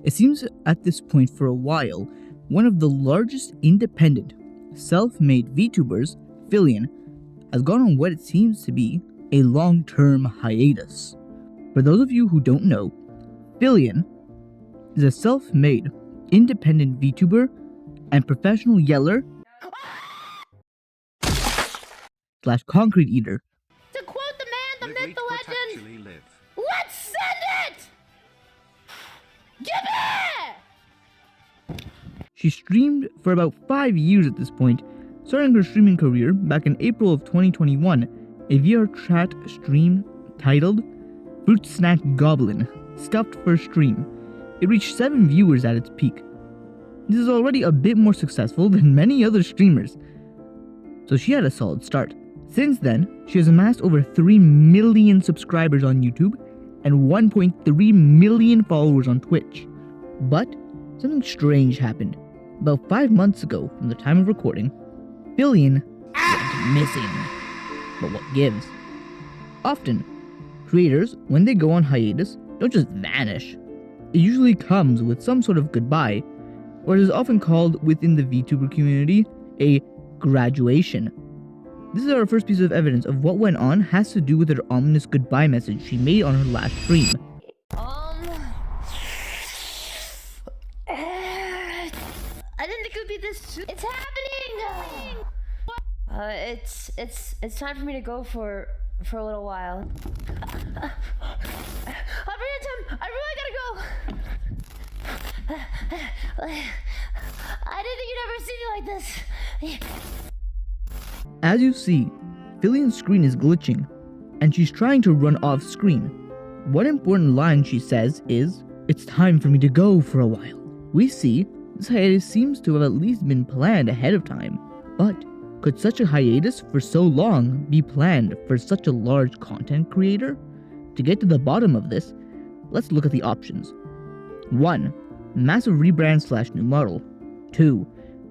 It seems at this point for a while, one of the largest independent, self-made VTubers, Filian, has gone on what it seems to be a long-term hiatus. For those of you who don't know, Filian is a self-made, independent VTuber and professional yeller slash concrete eater. To quote the man, the myth, the legend, let's send it! Give it! She streamed for about 5 years at this point, starting her streaming career back in April of 2021, a VR chat stream titled Fruit Snack Goblin, stuffed for stream. It reached 7 viewers at its peak. This is already a bit more successful than many other streamers, so she had a solid start. Since then, she has amassed over 3 million subscribers on YouTube and 1.3 million followers on Twitch. But something strange happened. About 5 months ago from the time of recording, Filian went missing. But what gives? Often, creators, when they go on hiatus, don't just vanish. It usually comes with some sort of goodbye, or it is often called within the VTuber community a graduation. This is our first piece of evidence of what went on has to do with her ominous goodbye message she made on her last stream. I didn't think it would be this soon. It's happening! It's time for me to go for a little while. I'll bring it to him! I really gotta go! I didn't think you'd ever see me like this. As you see, Filian's screen is glitching, and she's trying to run off screen. One important line she says is, "It's time for me to go for a while." We see this hiatus seems to have at least been planned ahead of time, but could such a hiatus for so long be planned for such a large content creator? To get to the bottom of this, let's look at the options. 1. Massive rebrand / new model. 2.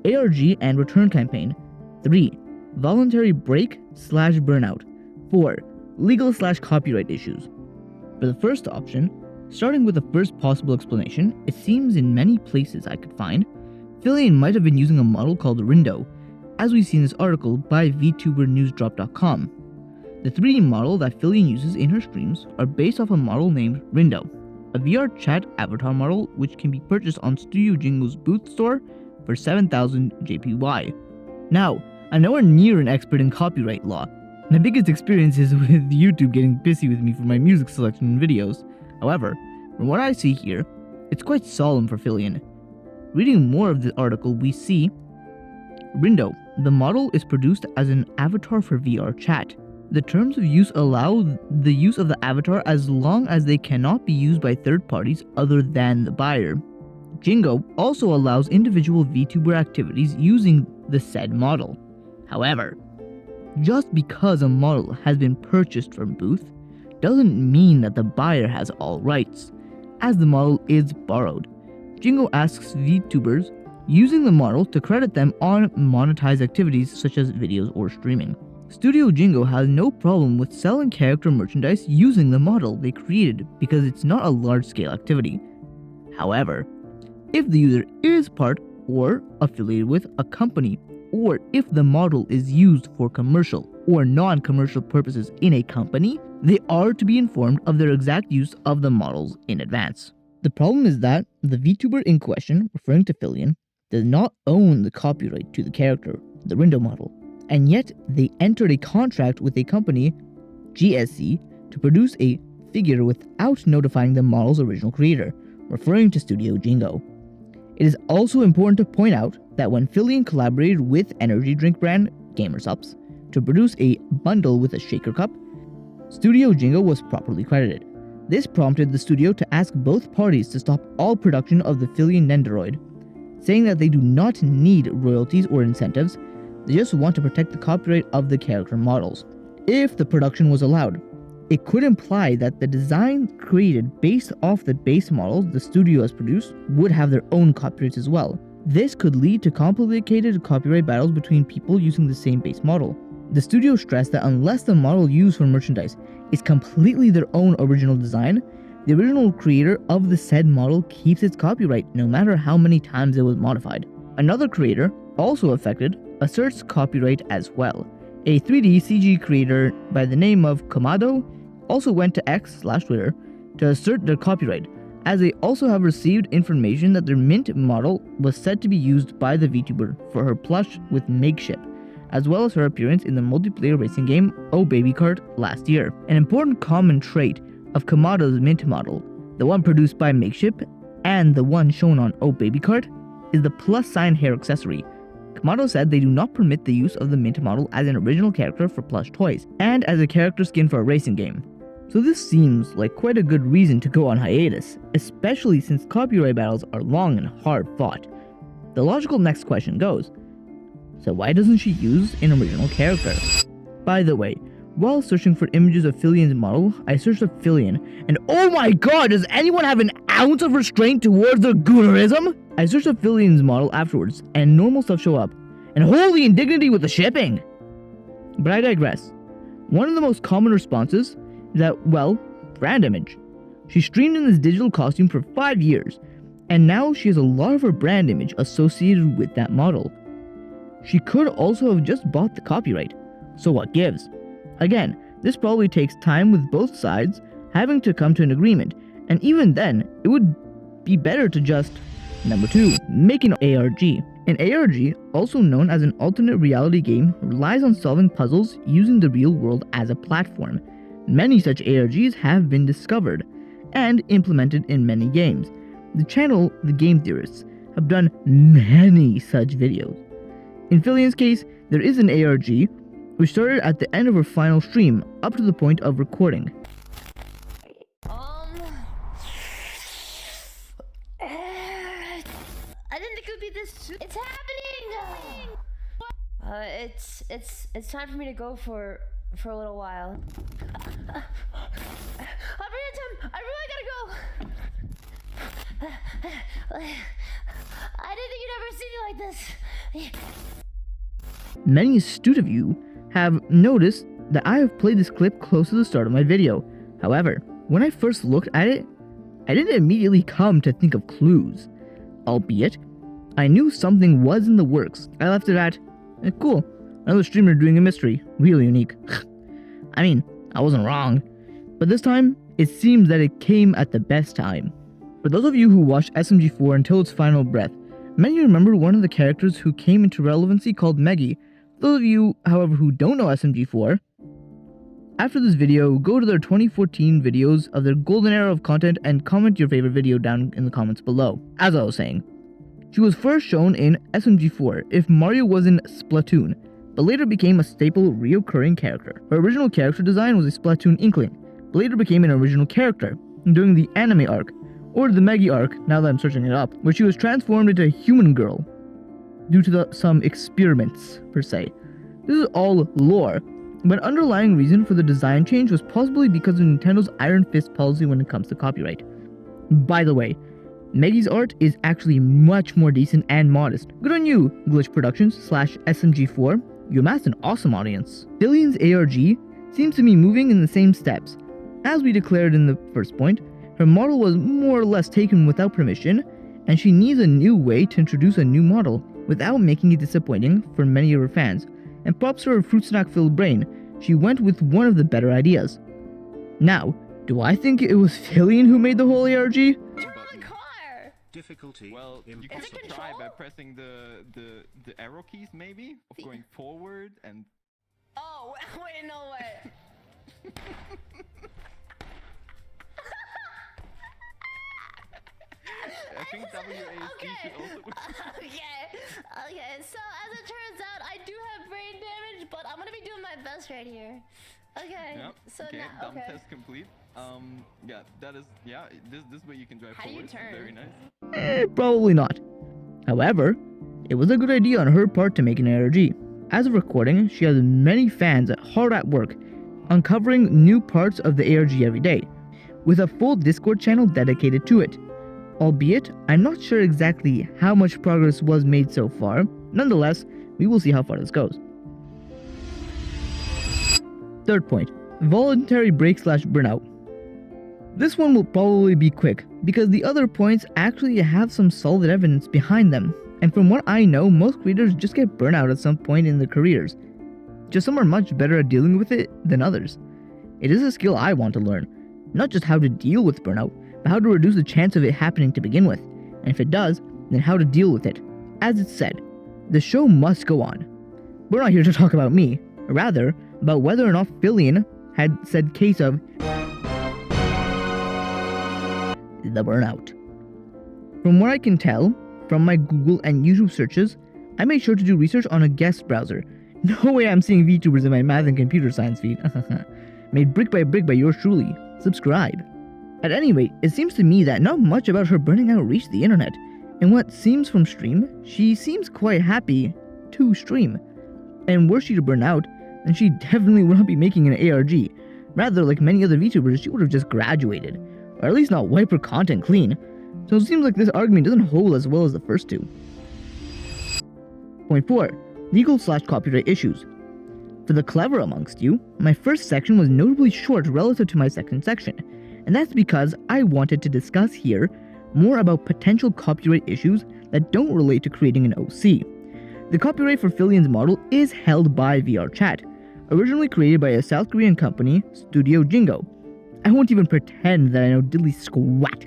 ARG and return campaign. 3. Voluntary break / burnout. 4. Legal / copyright issues. For the first option, starting with the first possible explanation, it seems in many places I could find, Filian might have been using a model called Rindo, as we see in this article by VTuberNewsDrop.com. The 3D model that Filian uses in her streams are based off a model named Rindo, a VR chat avatar model which can be purchased on Studio Jingo's booth store for 7,000 JPY. Now, I'm nowhere near an expert in copyright law. My biggest experience is with YouTube getting pissy with me for my music selection in videos. However, from what I see here, it's quite solemn for Filian. Reading more of the article, we see Rindo. The model is produced as an avatar for VR chat. The terms of use allow the use of the avatar as long as they cannot be used by third parties other than the buyer. Jingo also allows individual VTuber activities using the said model. However, just because a model has been purchased from Booth doesn't mean that the buyer has all rights, as the model is borrowed. Jingo asks VTubers using the model to credit them on monetized activities such as videos or streaming. Studio Jingo has no problem with selling character merchandise using the model they created because it's not a large-scale activity. However, if the user is part or affiliated with a company, or if the model is used for commercial or non-commercial purposes in a company, they are to be informed of their exact use of the models in advance. The problem is that the VTuber in question, referring to Filian, does not own the copyright to the character, the Rindo model, and yet they entered a contract with a company, GSC, to produce a figure without notifying the model's original creator, referring to Studio Jingo. It is also important to point out that when Filian collaborated with energy drink brand Gamersups to produce a bundle with a shaker cup, Studio Jingo was properly credited. This prompted the studio to ask both parties to stop all production of the Filian Nendoroid, saying that they do not need royalties or incentives, they just want to protect the copyright of the character models. If the production was allowed, it could imply that the design created based off the base models the studio has produced would have their own copyrights as well. This could lead to complicated copyright battles between people using the same base model. The studio stressed that unless the model used for merchandise is completely their own original design, the original creator of the said model keeps its copyright no matter how many times it was modified. Another creator, also affected, asserts copyright as well. A 3D CG creator by the name of Kamado also went to X/Twitter to assert their copyright, as they also have received information that their mint model was said to be used by the VTuber for her plush with Makeship, as well as her appearance in the multiplayer racing game Oh Baby Kart last year. An important common trait of Kamado's mint model, the one produced by Makeship and the one shown on Oh Baby Kart, is the plus sign hair accessory. Kamado said they do not permit the use of the mint model as an original character for plush toys, and as a character skin for a racing game. So this seems like quite a good reason to go on hiatus, especially since copyright battles are long and hard fought. The logical next question goes, so why doesn't she use an original character? By the way, while searching for images of Filian's model, I searched up Filian, and oh my god, does anyone have an ounce of restraint towards their goonerism? I searched up Filian's model afterwards, and normal stuff show up, and holy indignity with the shipping! But I digress. One of the most common responses is that, well, brand image. She streamed in this digital costume for 5 years, and now she has a lot of her brand image associated with that model. She could also have just bought the copyright, so what gives? Again, this probably takes time with both sides having to come to an agreement, and even then, it would be better to just, number 2, make an ARG. An ARG, also known as an alternate reality game, relies on solving puzzles using the real world as a platform. Many such ARGs have been discovered and implemented in many games. The channel, The Game Theorists, have done many such videos. In Filian's case, there is an ARG, which started at the end of her final stream, up to the point of recording. I didn't think it would be this. It's happening. It's time for me to go for a little while. Tim, I really gotta go. I didn't think you'd ever see me like this. Many astute of you have noticed that I have played this clip close to the start of my video. However, when I first looked at it, I didn't immediately come to think of clues. Albeit, I knew something was in the works. I left it at, cool, another streamer doing a mystery, really unique. I mean, I wasn't wrong. But this time, it seems that it came at the best time. For those of you who watched SMG4 until its final breath, many remember one of the characters who came into relevancy called Meggy. Those of you, however, who don't know SMG4, after this video, go to their 2014 videos of their golden era of content and comment your favorite video down in the comments below. As I was saying, she was first shown in SMG4 if Mario was in Splatoon, but later became a staple reoccurring character. Her original character design was a Splatoon Inkling, but later became an original character during the anime arc, or the Meggy arc, now that I'm searching it up, where she was transformed into a human girl due to some experiments, per se. This is all lore, but underlying reason for the design change was possibly because of Nintendo's Iron Fist policy when it comes to copyright. By the way, Meggy's art is actually much more decent and modest. Good on you, Glitch Productions /SMG4, you amassed an awesome audience. Filian's ARG seems to be moving in the same steps. As we declared in the first point, her model was more or less taken without permission, and she needs a new way to introduce a new model without making it disappointing for many of her fans. And props to her fruit snack filled brain, she went with one of the better ideas. Now, do I think it was Filian who made the whole ARG? Turn on the car! Difficulty. Well, you can try by pressing the arrow keys maybe, of going forward and... Oh, wait, no way. I think WASD should also work. Okay, so as it turns out, I do have brain damage, but I'm gonna be doing my best right here. Okay, Yep. so Okay, now, dumb okay. test complete. Yeah, that is, yeah, this way you can drive How do you forward. turn? Very nice. Probably not. However, it was a good idea on her part to make an ARG. As of recording, she has many fans hard at work, uncovering new parts of the ARG every day, with a full Discord channel dedicated to it. Albeit, I'm not sure exactly how much progress was made so far. Nonetheless, we will see how far this goes. Third point, voluntary break/burnout. This one will probably be quick, because the other points actually have some solid evidence behind them, and from what I know, most creators just get burnout at some point in their careers. Just some are much better at dealing with it than others. It is a skill I want to learn, not just how to deal with burnout, but how to reduce the chance of it happening to begin with, and if it does, then how to deal with it. As it's said, the show must go on. We're not here to talk about me, rather about whether or not Filian had said case of the burnout. From what I can tell, from my Google and YouTube searches, I made sure to do research on a guest browser. No way I'm seeing VTubers in my math and computer science feed. Made brick by yours truly. Subscribe. At any rate, it seems to me that not much about her burning out reached the internet, and what seems from stream, she seems quite happy to stream. And were she to burn out, then she definitely would not be making an ARG. Rather, like many other VTubers, she would have just graduated, or at least not wipe her content clean. So it seems like this argument doesn't hold as well as the first two. Point 4. Legal/copyright issues. For the clever amongst you, my first section was notably short relative to my second section, and that's because I wanted to discuss here more about potential copyright issues that don't relate to creating an OC. The copyright for Filian's model is held by VRChat, originally created by a South Korean company, Studio Jingo. I won't even pretend that I know diddly squat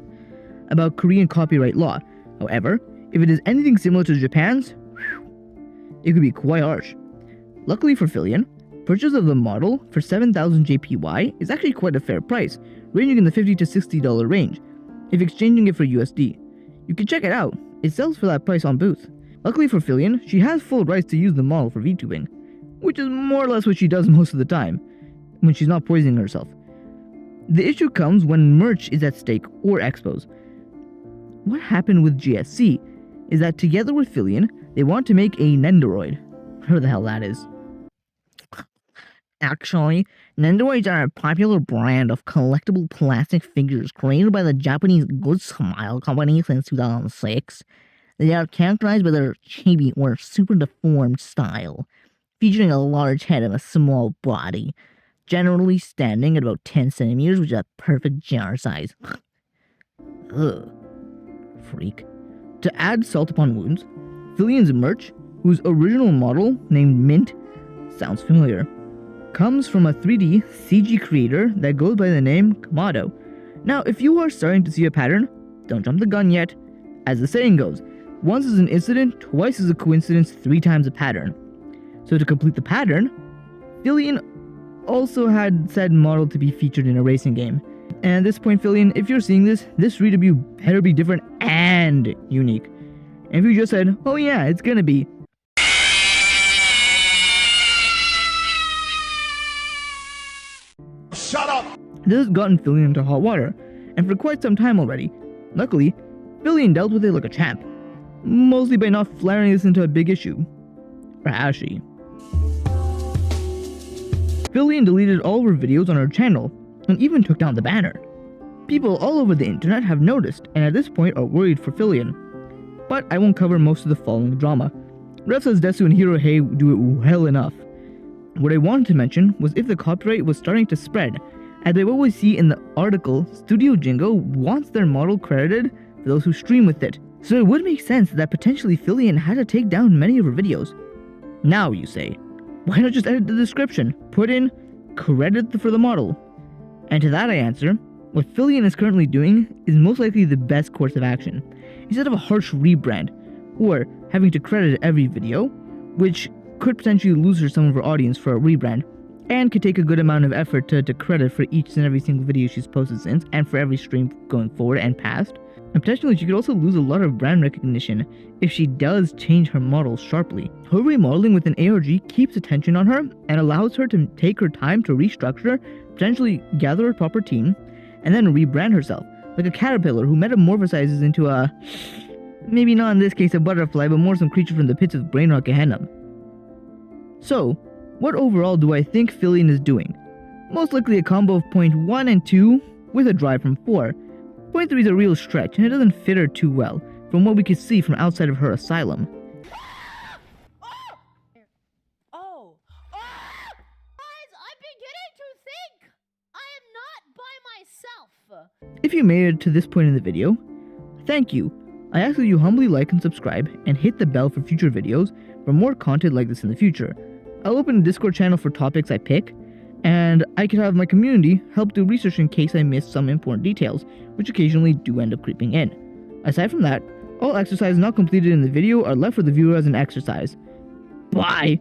about Korean copyright law. However, if it is anything similar to Japan's, it could be quite harsh. Luckily for Filian, purchase of the model for 7,000 JPY is actually quite a fair price, ranging in the $50 to $60 range, if exchanging it for USD. You can check it out, it sells for that price on Booth. Luckily for Filian, she has full rights to use the model for VTubing, which is more or less what she does most of the time, when she's not poisoning herself. The issue comes when merch is at stake or expos. What happened with GSC is that together with Filian, they want to make a Nendoroid, whatever the hell that is. Actually, Nendoroids are a popular brand of collectible plastic figures created by the Japanese Good Smile Company since 2006. They are characterized by their chibi or super deformed style, featuring a large head and a small body, generally standing at about 10 centimeters, which is a perfect jar size. Ugh. Freak. To add salt upon wounds, Filian's merch, whose original model, named Mint, sounds familiar, comes from a 3D CG creator that goes by the name Kamado. Now, if you are starting to see a pattern, don't jump the gun yet. As the saying goes, once is an incident, twice is a coincidence, 3 times a pattern. So to complete the pattern, Filian also had said model to be featured in a racing game. And at this point, Filian, if you're seeing this review better be different and unique. And if you just said, oh yeah, it's gonna be, shut up! this has gotten Filian into hot water, and for quite some time already. Luckily, Filian dealt with it like a champ, mostly by not flaring this into a big issue. Or has she? Filian deleted all of her videos on her channel, and even took down the banner. People all over the internet have noticed, and at this point are worried for Filian. But I won't cover most of the following drama. Ref says Desu and Hirohei do it well enough. What I wanted to mention was if the copyright was starting to spread, as I always see in the article, Studio Jingo wants their model credited for those who stream with it. So it would make sense that potentially Filian had to take down many of her videos. Now, you say, why not just edit the description, put in credit for the model? And to that I answer, what Filian is currently doing is most likely the best course of action. Instead of a harsh rebrand, or having to credit every video, which could potentially lose her some of her audience for a rebrand, and could take a good amount of effort to credit for each and every single video she's posted since, and for every stream going forward and past. And potentially she could also lose a lot of brand recognition if she does change her model sharply. Her remodeling with an ARG keeps attention on her and allows her to take her time to restructure, potentially gather a proper team, and then rebrand herself, like a caterpillar who metamorphosizes into a, maybe not in this case a butterfly, but more some creature from the pits of Brainrot Gehenna. So, what overall do I think Filian is doing? Most likely a combo of point 1 and 2 with a drive from 4. Point 3 is a real stretch, and it doesn't fit her too well, from what we could see from outside of her asylum. Guys, I'm beginning to think I am not by myself. If you made it to this point in the video, thank you. I ask that you humbly like and subscribe and hit the bell for future videos for more content like this in the future. I'll open a Discord channel for topics I pick, and I can have my community help do research in case I miss some important details, which occasionally do end up creeping in. Aside from that, all exercises not completed in the video are left for the viewer as an exercise. Bye!